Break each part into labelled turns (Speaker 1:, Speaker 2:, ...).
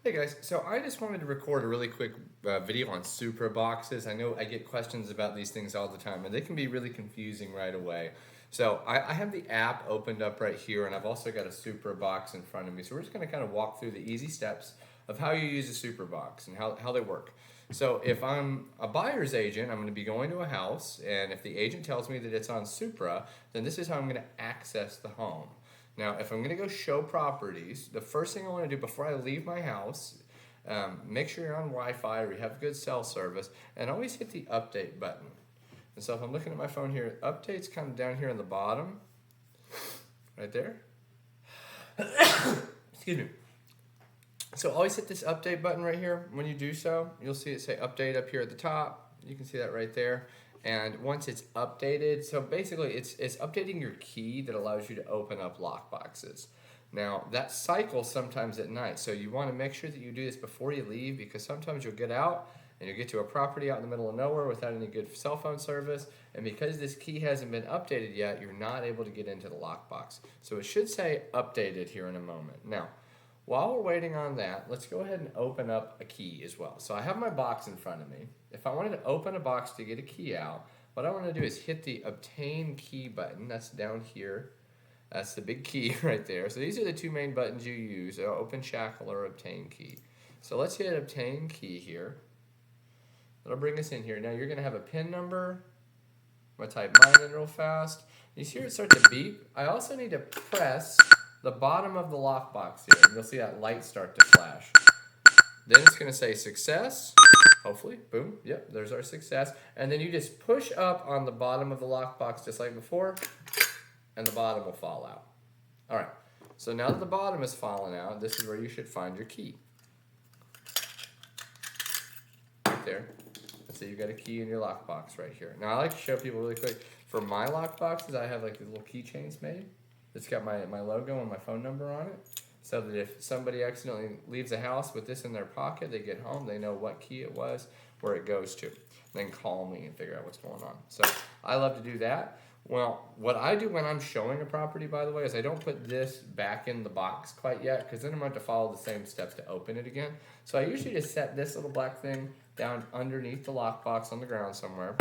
Speaker 1: Hey guys, so I just wanted to record a really quick video on Supra boxes. I know I get questions about these things all the time and they can be really confusing right away. So I have the app opened up right here and I've also got a Supra box in front of me. So we're just going to kind of walk through the easy steps of how you use a Supra box and how they work. So if I'm a buyer's agent, I'm going to be going to a house, and if the agent tells me that it's on Supra, then this is how I'm going to access the home. Now, if I'm going to go show properties, the first thing I want to do before I leave my house, make sure you're on Wi-Fi or you have good cell service, and always hit the update button. And so if I'm looking at my phone here, update's kind of down here in the bottom, right there. Excuse me. So always hit this update button right here. When you do so, you'll see it say update up here at the top. You can see that right there. And once it's updated, so basically it's updating your key that allows you to open up lockboxes. Now that cycles sometimes at night, so you want to make sure that you do this before you leave, because sometimes you'll get out and you'll get to a property out in the middle of nowhere without any good cell phone service, and because this key hasn't been updated yet, you're not able to get into the lockbox. So it should say updated here in a moment. Now, while we're waiting on that, let's go ahead and open up a key as well. So I have my box in front of me. If I wanted to open a box to get a key out, what I want to do is hit the obtain key button. That's down here. That's the big key right there. So these are the two main buttons you use, open shackle or obtain key. So let's hit obtain key here. That'll bring us in here. Now you're going to have a PIN number. I'm going to type mine in real fast. You see it start to beep. I also need to press the bottom of the lockbox here, and you'll see that light start to flash. Then it's going to say success, hopefully, boom, yep, there's our success. And then you just push up on the bottom of the lockbox just like before, and the bottom will fall out. All right, so now that the bottom is fallen out, this is where you should find your key. Right there. And so you've got a key in your lockbox right here. Now I like to show people really quick, for my lockboxes, I have like these little keychains made. It's got my logo and my phone number on it, so that if somebody accidentally leaves the house with this in their pocket, they get home, they know what key it was, where it goes to. Then call me and figure out what's going on. So I love to do that. Well, what I do when I'm showing a property, by the way, is I don't put this back in the box quite yet, because then I'm going to have to follow the same steps to open it again. So I usually just set this little black thing down underneath the lockbox on the ground somewhere,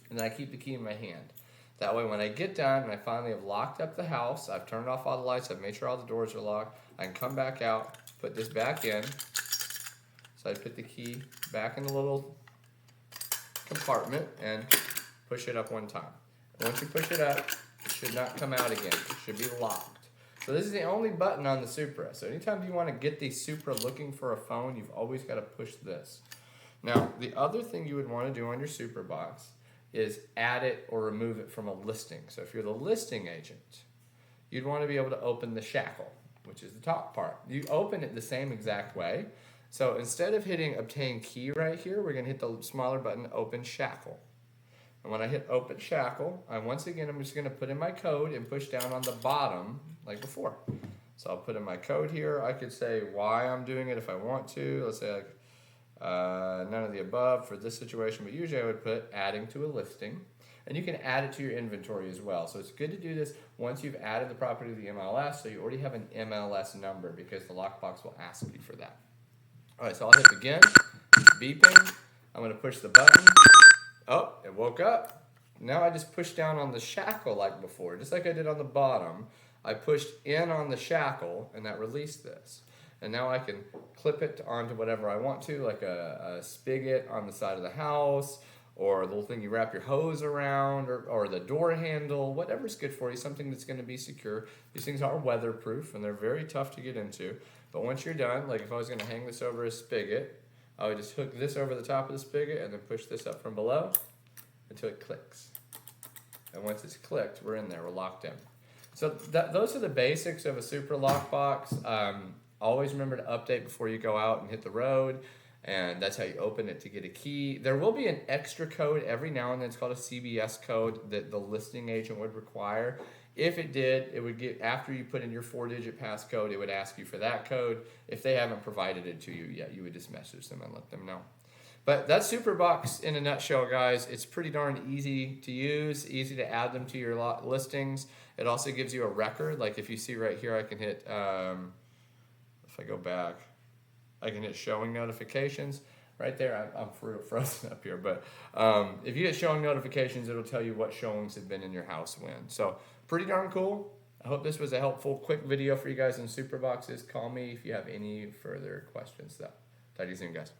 Speaker 1: and then I keep the key in my hand. That way when I get done and I finally have locked up the house, I've turned off all the lights, I've made sure all the doors are locked, I can come back out, put this back in. So I put the key back in the little compartment and push it up one time. And once you push it up, it should not come out again. It should be locked. So this is the only button on the Supra. So anytime you want to get the Supra looking for a phone, you've always got to push this. Now, the other thing you would want to do on your Supra box is add it or remove it from a listing. So if you're the listing agent, you'd want to be able to open the shackle, which is the top part. You open it the same exact way. So instead of hitting obtain key right here, we're going to hit the smaller button, open shackle. And when I hit open shackle, I'm just going to put in my code and push down on the bottom like before. So I'll put in my code here. I could say why I'm doing it if I want to. Let's say like none of the above for this situation, but usually I would put adding to a listing, and you can add it to your inventory as well. So it's good to do this once you've added the property to the MLS, so you already have an MLS number, because the lockbox will ask you for that. All right, so I'll hit begin. It's beeping. I'm going to push the button. Oh, it woke up. Now I just push down on the shackle like before, just like I did on the bottom. I pushed in on the shackle, and that released this. And now I can clip it onto whatever I want to, like a spigot on the side of the house, or a little thing you wrap your hose around, or the door handle, whatever's good for you, something that's going to be secure. These things are weatherproof, and they're very tough to get into. But once you're done, like if I was going to hang this over a spigot, I would just hook this over the top of the spigot and then push this up from below until it clicks. And once it's clicked, we're in there, we're locked in. So those are the basics of a Supra Lockbox. Always remember to update before you go out and hit the road, and that's how you open it to get a key. There will be an extra code every now and then. It's called a CBS code that the listing agent would require. If it did, it would get, after you put in your 4-digit passcode, it would ask you for that code. If they haven't provided it to you yet, you would just message them and let them know. But that's Supra Box in a nutshell, guys. It's pretty darn easy to use, easy to add them to your listings. It also gives you a record. Like if you see right here, I can hit, if I go back, I can hit showing notifications. Right there, I'm frozen up here, but if you hit showing notifications, it'll tell you what showings have been in your house when. So pretty darn cool. I hope this was a helpful, quick video for you guys in Supra boxes. Call me if you have any further questions, though. Talk to you soon, guys.